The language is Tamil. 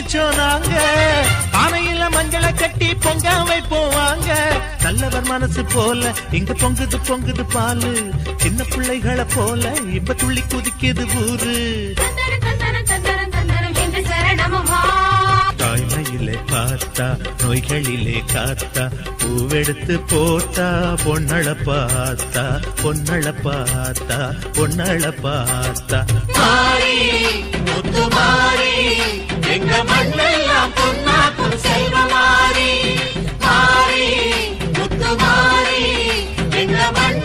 வச்சோம் நாங்க பானையில மஞ்சளை கட்டி பொங்க வைப்போம் வாங்க நல்லவர் மனசு போல இங்க பொங்குது பொங்குது பாலு சின்ன பிள்ளைகளை போல இப்ப துள்ளி குதிக்குது ஊரு தாய்மையிலே பார்த்தா நோய்களிலே காத்தா பூவெடுத்து போட்டா பொன்னள பார்த்தா பொன்னள பார்த்தா பொன்னள பார்த்தா மாறி முத்து மாறி எங்க மண்ணெல்லாம் பொன்னாக்கும் செல்வ மாறி மாறி முத்து மாறி